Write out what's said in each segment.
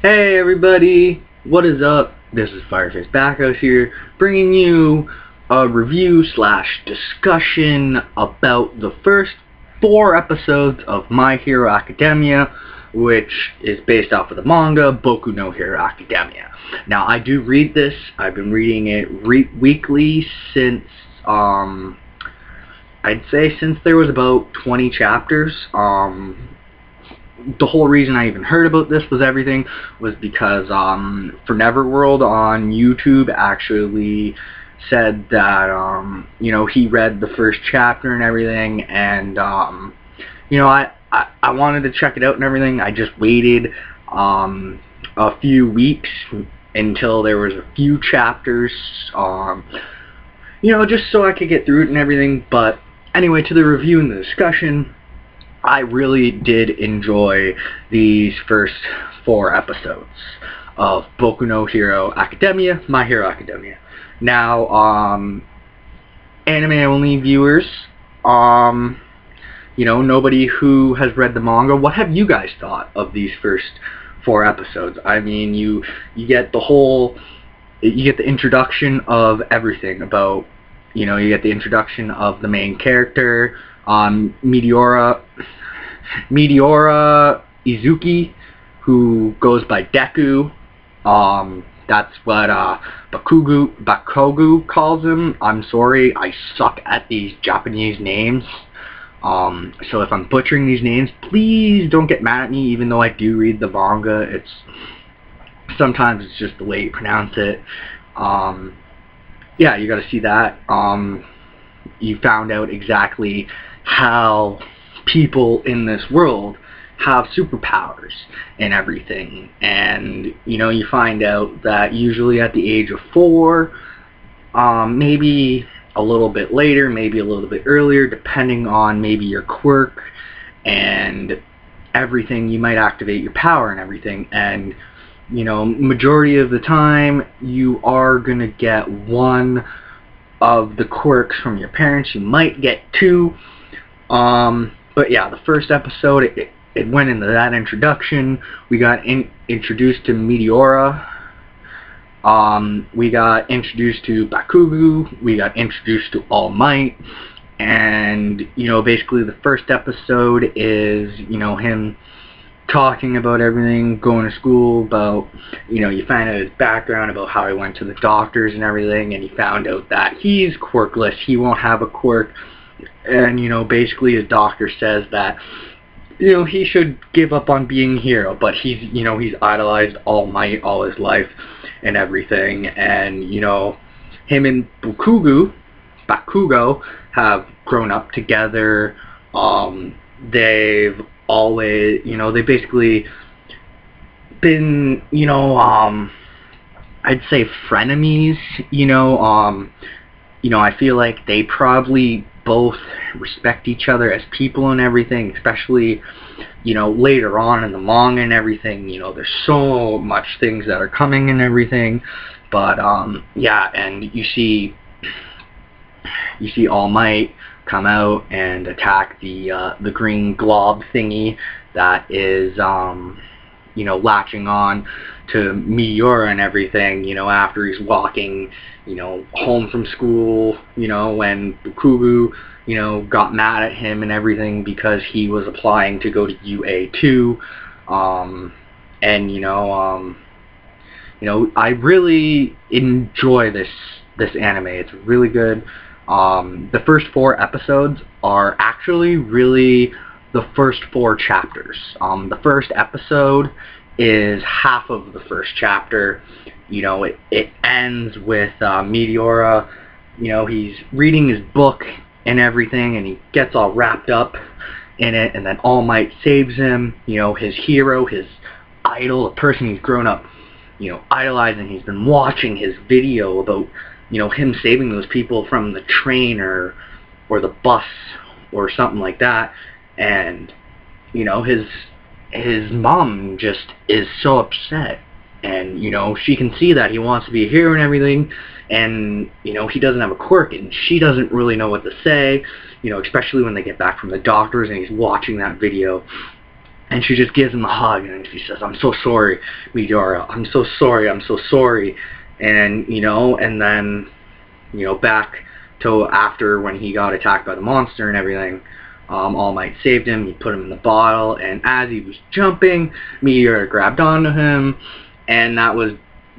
Hey everybody, what is up? This is Fireface Backhouse here, bringing you a review slash discussion about the first 4 episodes of My Hero Academia, which is based off of the manga Boku no Hero Academia. Now, I do read this. I've been reading it weekly since, I'd say since there was about 20 chapters. The whole reason I even heard about this was because for Neverworld on YouTube actually said that he read the first chapter and everything, and I wanted to check it out and everything. I just waited a few weeks until there was a few chapters, just so I could get through it and everything. But anyway, to the review and the discussion, I really did enjoy these first 4 episodes of Boku no Hero Academia, My Hero Academia. Now, anime-only viewers, nobody who has read the manga, what have you guys thought of these first 4 episodes? I mean, you get the introduction of everything about, you get the introduction of the main character, Midoriya Izuki, who goes by Deku. That's what Bakogu calls him. I'm sorry, I suck at these Japanese names. So if I'm butchering these names, please don't get mad at me, even though I do read the manga. Sometimes it's just the way you pronounce it. Yeah, you gotta see that. You found out exactly how people in this world have superpowers and everything, and you find out that usually at the age of 4, maybe a little bit later, maybe a little bit earlier, depending on maybe your quirk and everything, you might activate your power and everything. And majority of the time you are gonna get one of the quirks from your parents. You might get 2. But yeah, the first episode, it went into that introduction. We got introduced to Midoriya. We got introduced to Bakugo. We got introduced to All Might. And, basically the first episode is, him talking about everything, going to school, about, you find out his background about how he went to the doctors and everything, and he found out that he's quirkless. He won't have a quirk. And, basically his doctor says that, he should give up on being a hero, but he's idolized All Might all his life and everything. And, him and Bakugo have grown up together. They've always, they've basically been, I'd say frenemies, I feel like they probably both respect each other as people and everything, especially, later on in the manga and everything. There's so much things that are coming and everything, but, yeah, and you see All Might come out and attack the green glob thingy that is, latching on to Midoriya and everything, after he's walking, home from school, when Boku, got mad at him and everything because he was applying to go to UA2, and, I really enjoy this anime. It's really good. The first 4 episodes are actually really the first 4 chapters. The first episode is half of the first chapter. It ends with Midoriya, he's reading his book and everything, and he gets all wrapped up in it, and then All Might saves him, his hero, his idol, a person he's grown up, idolizing. He's been watching his video about, him saving those people from the train or the bus or something like that, and, his mom just is so upset, and she can see that he wants to be a hero and everything, and he doesn't have a quirk, and she doesn't really know what to say, especially when they get back from the doctors and he's watching that video. And she just gives him a hug, and she says, "I'm so sorry, Midoriya. I'm so sorry. I'm so sorry." And, and then, back to after when he got attacked by the monster and everything, All Might saved him. He put him in the bottle, and as he was jumping, Midoriya grabbed onto him, and that was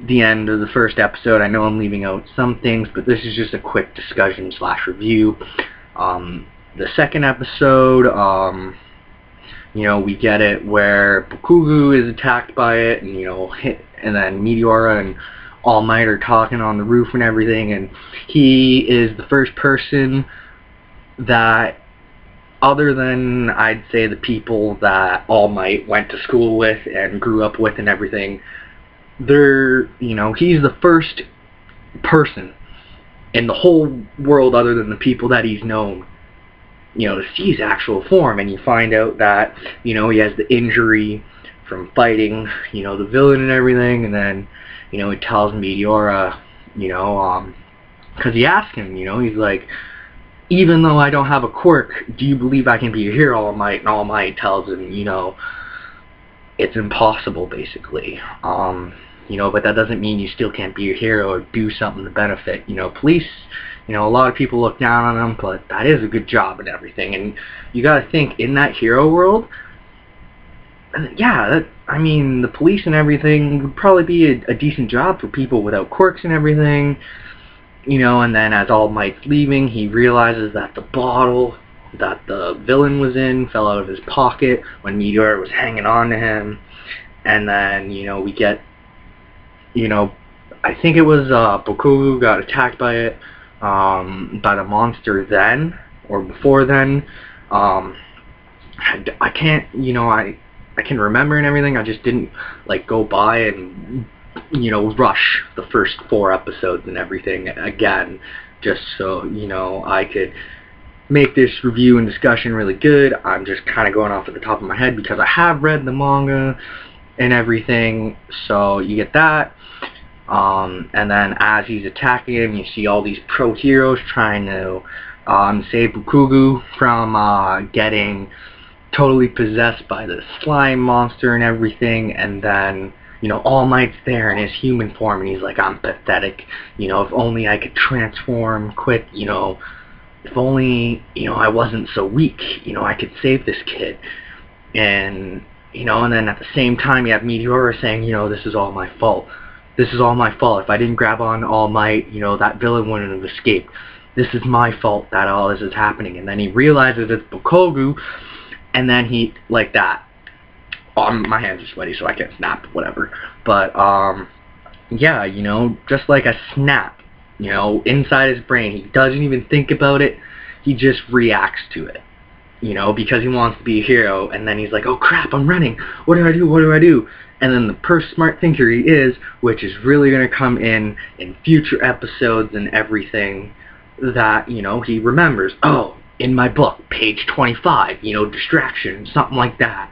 the end of the first episode. I know I'm leaving out some things, but this is just a quick discussion / review. The second episode, we get it where Boku is attacked by it, and and then Midoriya and All Might are talking on the roof and everything, and he is the first person that, other than, I'd say, the people that All Might went to school with and grew up with and everything, he's the first person in the whole world, other than the people that he's known, to see his actual form. And you find out that, he has the injury from fighting, the villain and everything, and then, he tells Midoriya, because he asked him, he's like, "Even though I don't have a quirk, do you believe I can be a hero, All Might?" And All Might tells him, it's impossible, basically. But that doesn't mean you still can't be a hero or do something to benefit, police. A lot of people look down on them, but that is a good job and everything. And you gotta think, in that hero world, yeah, the police and everything would probably be a decent job for people without quirks and everything. And then as All Might's leaving, he realizes that the bottle that the villain was in fell out of his pocket when Midoriya was hanging on to him. And then, we get, I think it was Boku got attacked by it, by the monster then, or before then. I can't, I can remember and everything. I just didn't go by and rush the first 4 episodes and everything again, just so I could make this review and discussion really good. I'm just kind of going off at the top of my head because I have read the manga and everything, so you get that. And then as he's attacking him, you see all these pro heroes trying to save Bokugu from getting totally possessed by the slime monster and everything. And then All Might's there in his human form, and he's like, "I'm pathetic, if only I could transform quick, if only, I wasn't so weak, I could save this kid." And, and then at the same time you have Midoriya saying, "This is all my fault. This is all my fault. If I didn't grab on All Might, that villain wouldn't have escaped. This is my fault that all this is happening." And then he realizes it's Bokugu, and then he, like that. My hands are sweaty, so I can't snap, whatever. But, yeah, just like a snap, inside his brain. He doesn't even think about it. He just reacts to it, because he wants to be a hero. And then he's like, "Oh, crap, I'm running. What do I do? What do I do?" And then the smart thinker he is, which is really going to come in future episodes and everything, that, he remembers, "Oh, in my book, page 25, distraction," something like that.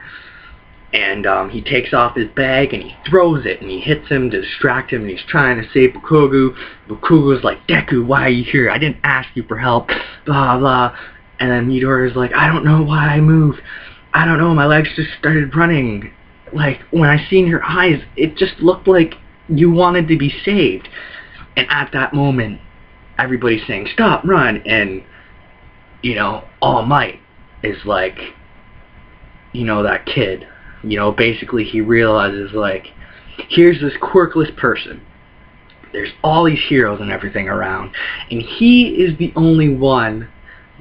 And he takes off his bag and he throws it and he hits him to distract him, and he's trying to save Bokugu. Bokugu's like, "Deku, why are you here? I didn't ask you for help, blah, blah." And then Midoriya's like, "I don't know why I moved. I don't know, my legs just started running. When I seen your eyes, it just looked like you wanted to be saved." And at that moment, everybody's saying, "Stop, run." And, All Might is like, that kid. Basically he realizes, here's this quirkless person. There's all these heroes and everything around, and he is the only one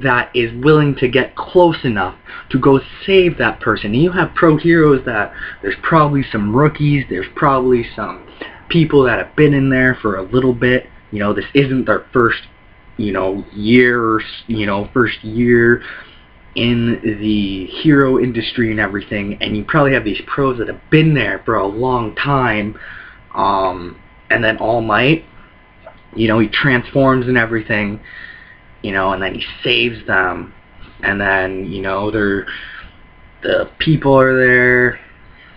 that is willing to get close enough to go save that person. And you have pro heroes that there's probably some rookies, there's probably some people that have been in there for a little bit. This isn't their first, year or, first year in the hero industry and everything, and you probably have these pros that have been there for a long time. And then All Might, he transforms and everything, and then he saves them, and then, the people are there,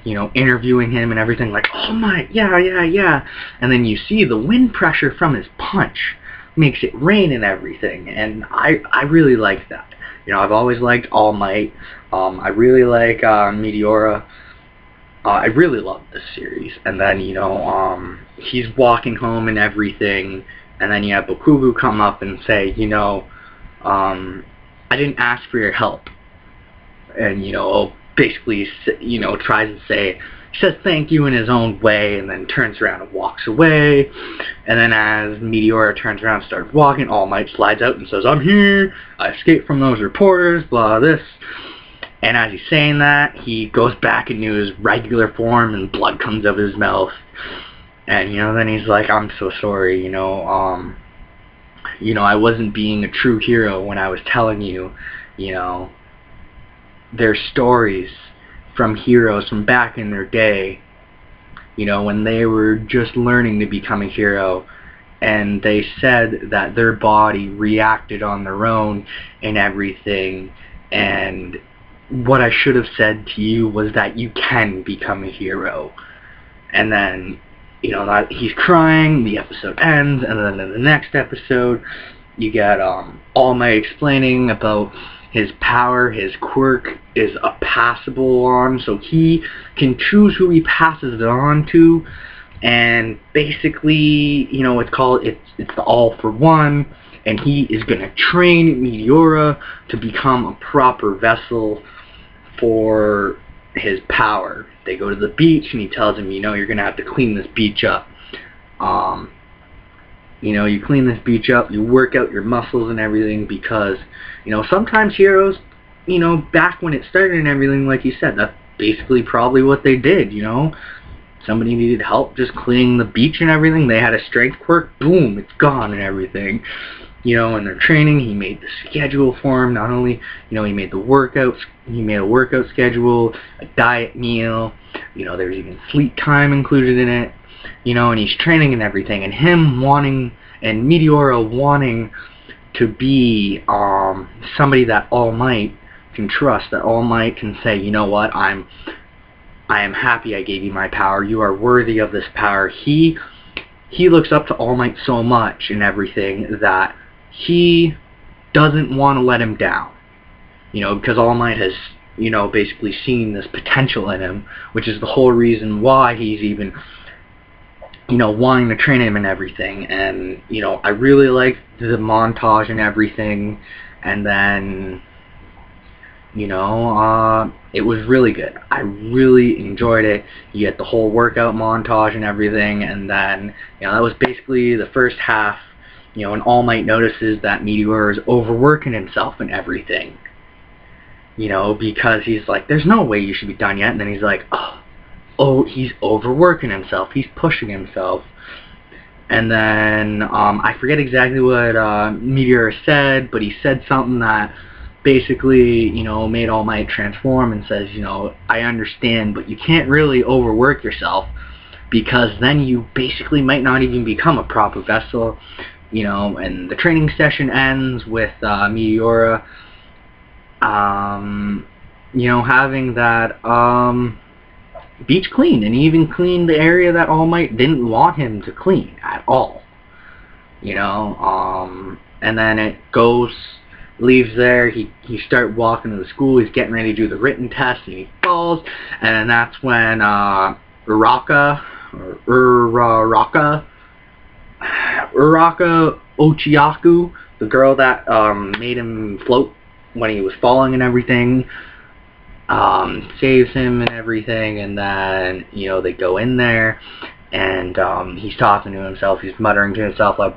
interviewing him and everything, like, "Oh my, yeah," and then you see the wind pressure from his punch makes it rain and everything, and I really like that. I've always liked All Might. I really like Midoriya. I really love this series. And then, he's walking home and everything, and then you have Boku come up and say, I didn't ask for your help. And, basically, tries to say, he says thank you in his own way, and then turns around and walks away. And then as Midoriya turns around and starts walking, All Might slides out and says, I'm here, I escaped from those reporters, blah, this. And as he's saying that, he goes back into his regular form, and blood comes out of his mouth. And, then he's like, I'm so sorry, I wasn't being a true hero when I was telling you, their stories from heroes from back in their day, when they were just learning to become a hero, and they said that their body reacted on their own and everything, and what I should have said to you was that you can become a hero. And then, that he's crying, the episode ends, and then in the next episode, you get All Might explaining about his power, his quirk is a passable on, so he can choose who he passes it on to, and basically, it's the all for one, and he is going to train Midoriya to become a proper vessel for his power. They go to the beach, and he tells him, you're going to have to clean this beach up. You clean this beach up, you work out your muscles and everything, because, sometimes heroes, back when it started and everything, like you said, that's basically probably what they did, Somebody needed help just cleaning the beach and everything, they had a strength quirk, boom, it's gone and everything. In their training, he made the schedule for him. Not only, he made the workouts, he made a workout schedule, a diet meal, there's even sleep time included in it, and he's training and everything, and him wanting, and Midoriya wanting to be somebody that All Might can trust, that All Might can say, what, I am happy I gave you my power, you are worthy of this power. He looks up to All Might so much and everything that he doesn't want to let him down, because All Might has, basically seen this potential in him, which is the whole reason why he's even, wanting to train him and everything. And, I really liked the montage and everything, and then, it was really good. I really enjoyed it. You get the whole workout montage and everything, and then, that was basically the first half. And All Might notices that Midoriya is overworking himself and everything. Because he's like, there's no way you should be done yet. And then he's like, oh, he's overworking himself. He's pushing himself. And then, I forget exactly what Midoriya said, but he said something that basically, made All Might transform and says, I understand, but you can't really overwork yourself, because then you basically might not even become a proper vessel. And the training session ends with Midoriya, having that beach clean, and he even cleaned the area that All Might didn't want him to clean at all. And then it leaves there, he starts walking to the school, he's getting ready to do the written test, and he falls, and then that's when Uraka Ochiaku, the girl that made him float when he was falling and everything, saves him and everything. And then, they go in there, and he's talking to himself, he's muttering to himself like,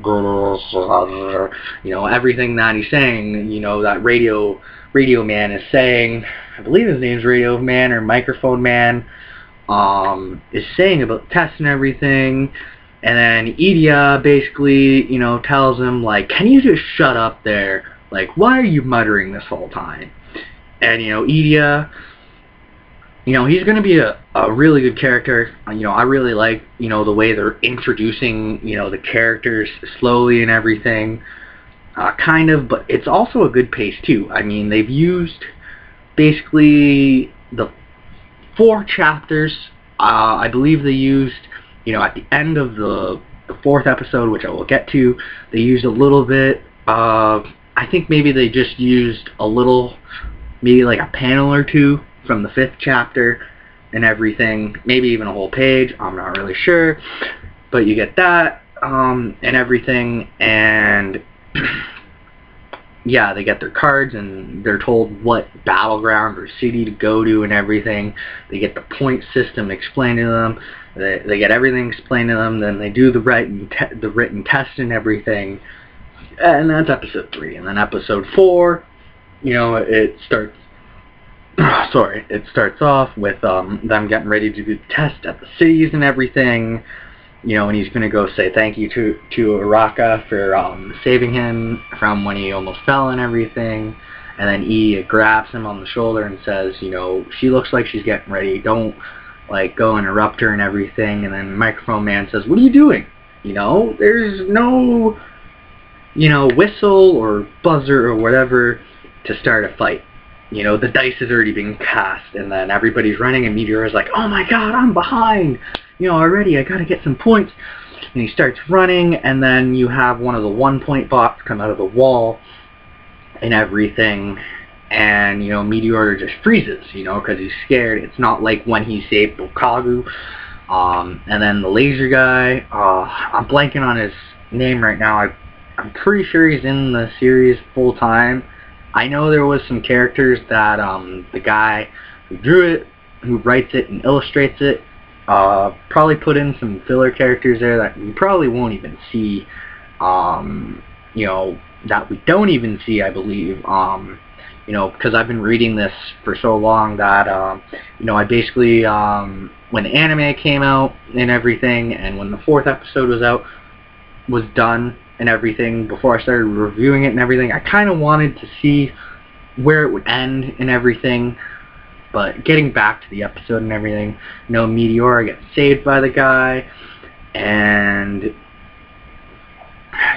everything that he's saying, that radio man is saying, I believe his name's Radio Man or Microphone Man, is saying about tests and everything. And then Idia basically, tells him, like, can you just shut up there? Like, why are you muttering this whole time? And, Idia, he's going to be a really good character. I really like, the way they're introducing, the characters slowly and everything. Kind of, but it's also a good pace, too. I mean, they've used, basically, the 4 chapters. I believe they used, at the end of the 4th episode, which I will get to, they used a little bit of I think maybe they just used a little, maybe like a panel or two from the 5th chapter and everything, maybe even a whole page, I'm not really sure, but you get that, and everything, and yeah, they get their cards and they're told what battleground or city to go to and everything. They get the point system explained to them. They get everything explained to them. Then they do the written test and everything. And that's episode 3. And then episode 4, you know, it starts. Sorry, it starts off with them getting ready to do the test at the cities and everything. You know, and he's going to go say thank you to Araka for saving him from when he almost fell and everything. And then he grabs him on the shoulder and says, you know, she looks like she's getting ready. Don't, like, go interrupt her and everything. And then Microphone Man says, what are you doing? You know, there's no, you know, whistle or buzzer or whatever to start a fight. You know, the dice has already been cast. And then everybody's running and Midoriya's like, oh my god, I'm behind. You know, already, I gotta get some points. And he starts running, and then you have one of the 1-point bots come out of the wall and everything, and, you know, Midoriya just freezes, you know, because he's scared. It's not like when he saved Boku. And then the laser guy, I'm blanking on his name right now. I'm pretty sure he's in the series full time. I know there was some characters that the guy who drew it, who writes it and illustrates it, probably put in some filler characters there that you probably won't even see, you know, that we don't even see, I believe, you know, because I've been reading this for so long that, you know, I basically, when the anime came out and everything, and when the 4th episode was done and everything, before I started reviewing it and everything, I kind of wanted to see where it would end and everything. But getting back to the episode and everything, you know, Midoriya gets saved by the guy, and,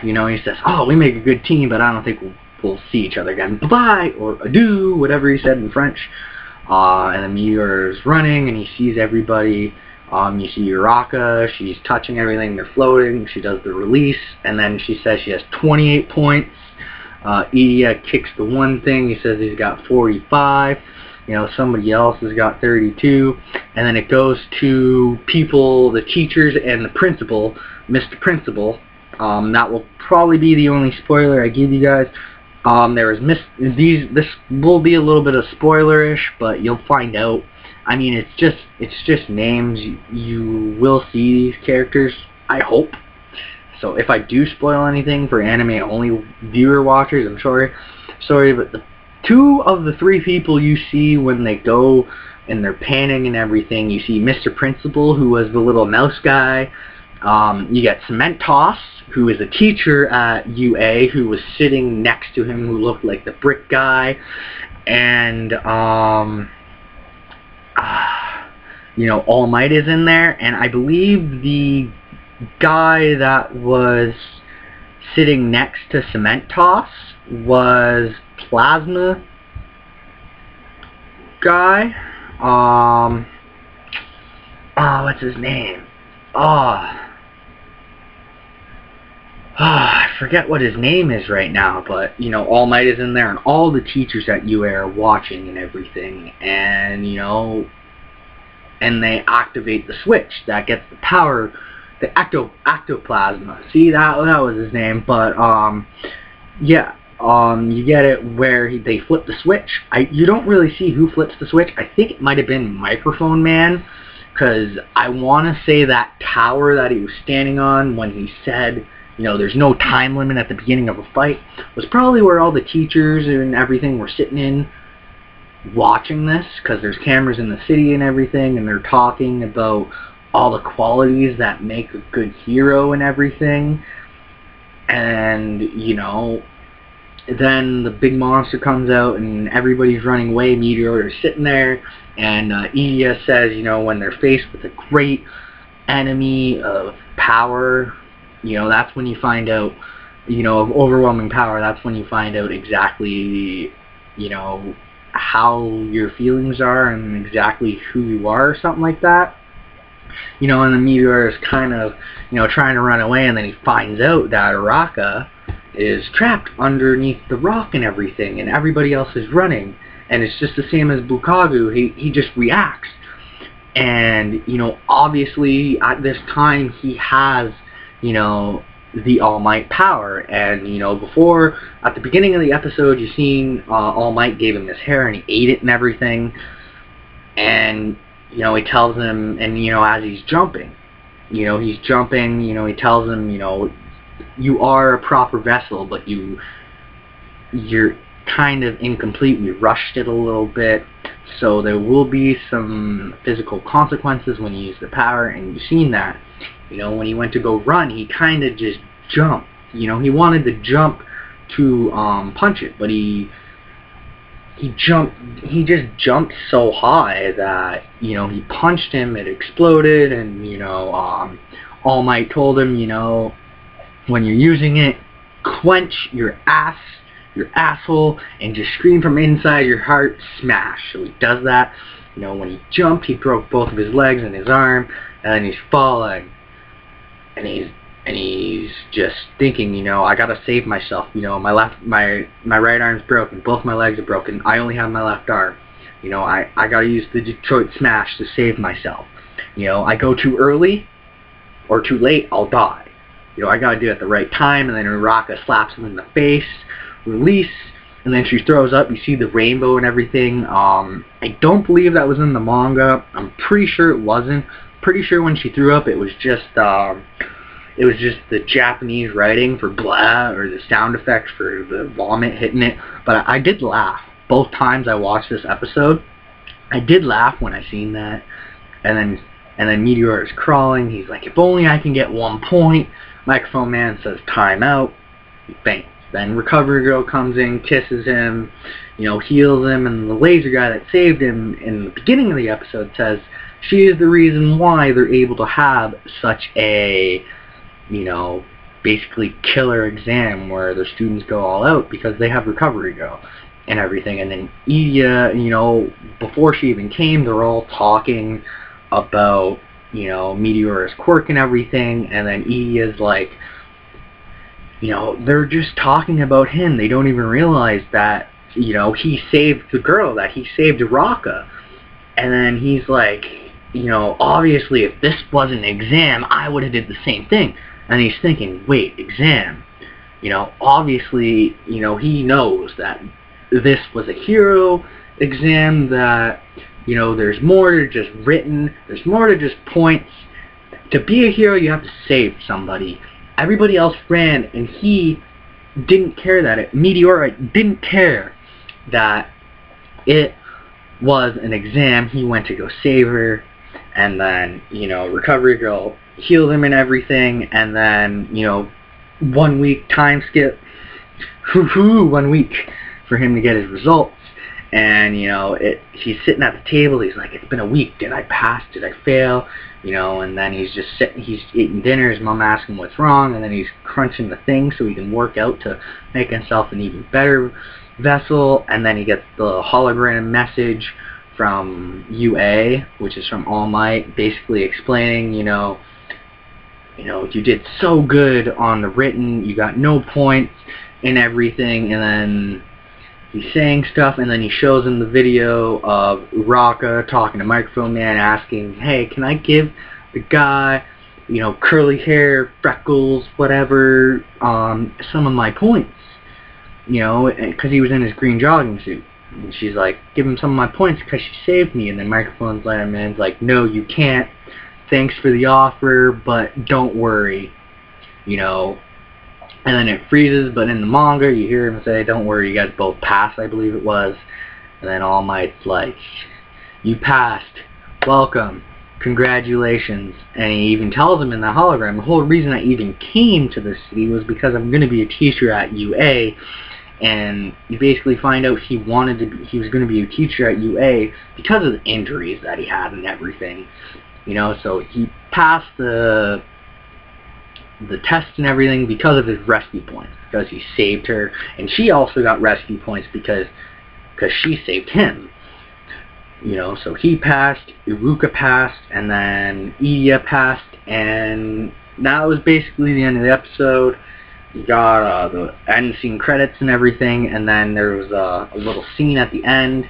you know, he says, oh, we make a good team, but I don't think we'll see each other again. Bye-bye, or adieu, whatever he said in French. And then Midoriya's running, and he sees everybody. You see Uraka, she's touching everything, they're floating, she does the release, and then she says she has 28 points. Idia kicks the one thing, he says he's got 45. You know, somebody else has got 32, and then it goes to people, the teachers, and the principal, Mr. Principal. That will probably be the only spoiler I give you guys. This will be a little bit of spoilerish, but you'll find out. I mean, it's just names. You will see these characters, I hope. So if I do spoil anything for anime-only viewer watchers, I'm sorry, but the 2 of the 3 people you see when they go and they're panning and everything, you see Mr. Principal, who was the little mouse guy. You get Cement Toss, who is a teacher at UA, who was sitting next to him, who looked like the brick guy. And, you know, All Might is in there. And I believe the guy that was sitting next to Cement Toss was Plasma guy. What's his name? I forget what his name is right now, but, you know, All Might is in there, and all the teachers at UA are watching and everything, and, you know, and they activate the switch that gets the power, the ectoplasma. See, that was his name, but, yeah. You get it where they flip the switch. You don't really see who flips the switch. I think it might have been Microphone Man, because I want to say that tower that he was standing on when he said, you know, there's no time limit at the beginning of a fight, was probably where all the teachers and everything were sitting in watching this, because there's cameras in the city and everything, and they're talking about all the qualities that make a good hero and everything. And, you know, then the big monster comes out and everybody's running away. Midoriya is sitting there, and Idia says, you know, when they're faced with a great enemy of power, you know, that's when you find out, you know, of overwhelming power, that's when you find out exactly, you know, how your feelings are and exactly who you are, or something like that. You know, and the Midoriya is kind of, you know, trying to run away, and then he finds out that Araka is trapped underneath the rock and everything, and everybody else is running, and it's just the same as Bukagu. He just reacts, and obviously at this time he has the All Might power, and before, at the beginning of the episode, you seen All Might gave him his hair and he ate it and everything, and he tells him, and as he's jumping, he tells him, you are a proper vessel, but you're kind of incomplete. We rushed it a little bit, so there will be some physical consequences when you use the power, and you've seen that. When he went to go run, he kind of just jumped. He wanted to jump to punch it, but he just jumped so high that he punched him, it exploded, and All Might told him, when you're using it, quench your asshole, and just scream from inside your heart, smash. So he does that. When he jumped, he broke both of his legs and his arm, and then he's falling, and he's just thinking, I gotta save myself. My right arm's broken, both my legs are broken, I only have my left arm. I gotta use the Detroit Smash to save myself. I go too early or too late, I'll die. I gotta do it at the right time. And then Uraka slaps him in the face, release, and then she throws up. You see the rainbow and everything. I don't believe that was in the manga. I'm pretty sure it wasn't. Pretty sure when she threw up, it was just the Japanese writing for blah, or the sound effects for the vomit hitting it. But I did laugh both times I watched this episode. I did laugh when I seen that. And then Meteor is crawling. He's like, if only I can get 1 point. Microphone Man says time out. He faints. Then Recovery Girl comes in, kisses him, heals him, and the laser guy that saved him in the beginning of the episode says she is the reason why they're able to have such a, basically killer exam where the students go all out, because they have Recovery Girl and everything. And then Iya, before she even came, they're all talking about, Meteor's quirk and everything, and then Iya's like, they're just talking about him. They don't even realize that, he saved the girl, that he saved Uraka. And then he's like, obviously if this was an exam, I would have did the same thing. And he's thinking, wait, exam? Obviously, he knows that this was a hero exam, that, there's more to just written, there's more to just points. To be a hero, you have to save somebody. Everybody else ran, and he didn't care that Meteorite didn't care that it was an exam. He went to go save her, and then, Recovery Girl healed him and everything, and then, 1 week time skip, 1 week for him to get his results. And he's sitting at the table. He's like, it's been a week. Did I pass? Did I fail? And then he's just sitting. He's eating dinner. His mom asks him what's wrong, and then he's crunching the thing so he can work out to make himself an even better vessel. And then he gets the hologram message from UA, which is from All Might, basically explaining, you did so good on the written. You got no points and everything. And then he's saying stuff, and then he shows him the video of Uraka talking to Microphone Man, asking, hey, can I give the guy, curly hair, freckles, whatever, some of my points? Because he was in his green jogging suit. And she's like, give him some of my points because she saved me. And then Microphone Man's like, no, you can't. Thanks for the offer, but don't worry. And then it freezes, but in the manga, you hear him say, don't worry, you guys both passed, I believe it was. And then All Might's like, you passed, welcome, congratulations. And he even tells him in the hologram, the whole reason I even came to this city was because I'm going to be a teacher at UA. And you basically find out he was going to be a teacher at UA because of the injuries that he had and everything. So he passed the test and everything because of his rescue points, because he saved her, and she also got rescue points because she saved him. So he passed, Iruka passed, and then Iya passed, and that was basically the end of the episode. you got the end scene credits and everything, and then there was a little scene at the end,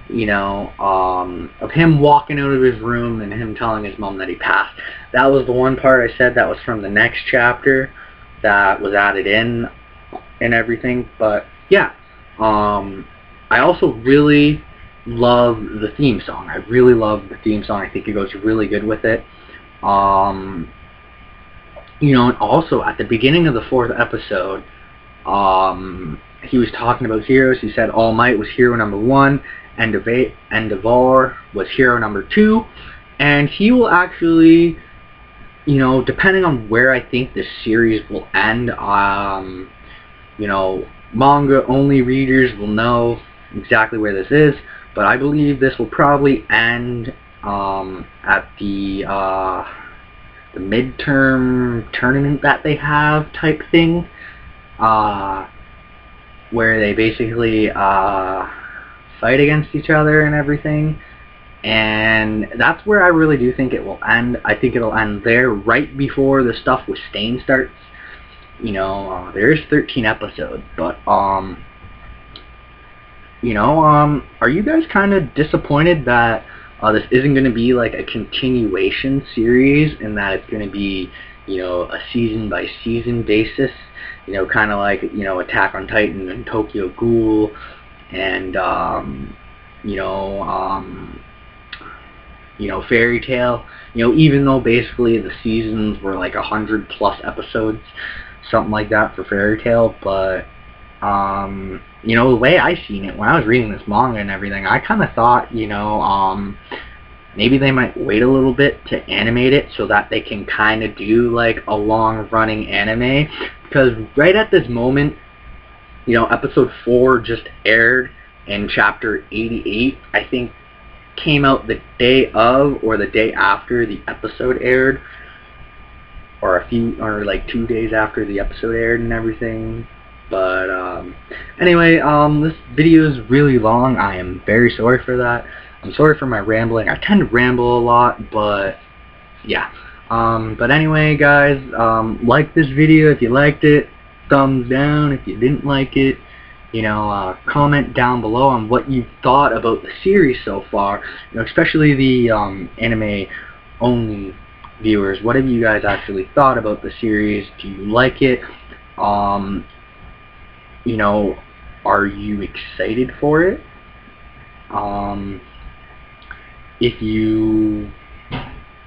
you know, of him walking out of his room and him telling his mom that he passed. That was the one part I said that was from the next chapter that was added in and everything. But yeah, I also really love the theme song. I really love the theme song. I think it goes really good with it. You know, and also at the beginning of the 4th episode, he was talking about heroes. He said All Might was hero number 1, and Devar was hero number 2, and he will actually, you know, depending on where I think this series will end, you know, manga only readers will know exactly where this is, but I believe this will probably end at the midterm tournament that they have type thing, where they basically fight against each other and everything, and that's where I really do think it will end. I think it'll end there, right before the stuff with Stain starts. You know, there's 13 episodes, but you know, are you guys kind of disappointed that this isn't going to be like a continuation series, and that it's going to be, you know, a season by season basis, you know, kind of like, you know, Attack on Titan and Tokyo Ghoul, and you know, Fairy Tail, you know, even though basically the seasons were like 100+ episodes, something like that for Fairy Tail. But you know, the way I seen it when I was reading this manga and everything, I kind of thought, you know, maybe they might wait a little bit to animate it so that they can kind of do like a long-running anime, because right at this moment, you know, episode 4 just aired, and chapter 88, I think, came out the day of or the day after the episode aired, or like 2 days after the episode aired and everything. But anyway, this video is really long. I am very sorry for that. I'm sorry for my rambling. I tend to ramble a lot, but yeah. But anyway, guys, like this video if you liked it. Thumbs down if you didn't like it. You know, comment down below on what you thought about the series so far. You know, especially the anime only viewers. What have you guys actually thought about the series? Do you like it? You know, are you excited for it? If you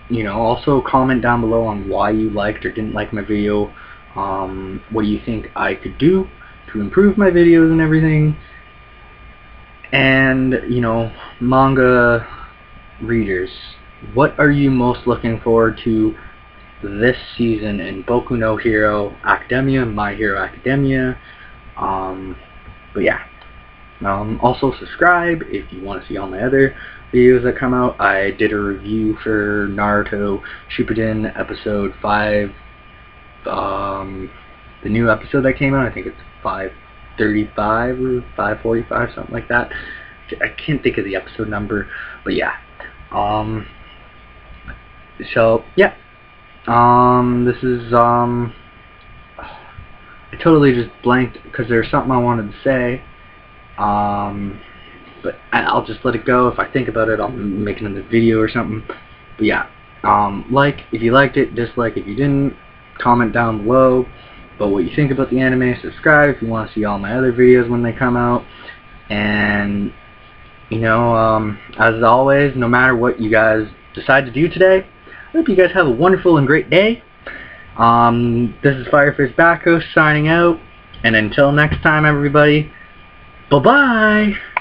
know, also comment down below on why you liked or didn't like my video. What do you think I could do to improve my videos and everything? And, you know, manga readers, what are you most looking forward to this season in Boku no Hero Academia, My Hero Academia? But yeah, also subscribe if you want to see all my other videos that come out. I did a review for Naruto Shippuden episode 5, the new episode that came out. I think it's 535 or 545, something like that. I can't think of the episode number, but yeah. So yeah, this is I totally just blanked because there's something I wanted to say, but I'll just let it go. If I think about it, I'll make another video or something. But yeah, like if you liked it, dislike if you didn't, comment down below about what you think about the anime, subscribe if you want to see all my other videos when they come out, and you know, as always, no matter what you guys decide to do today, I hope you guys have a wonderful and great day. This is Firefish Backhouse signing out, and until next time, everybody, bye-bye!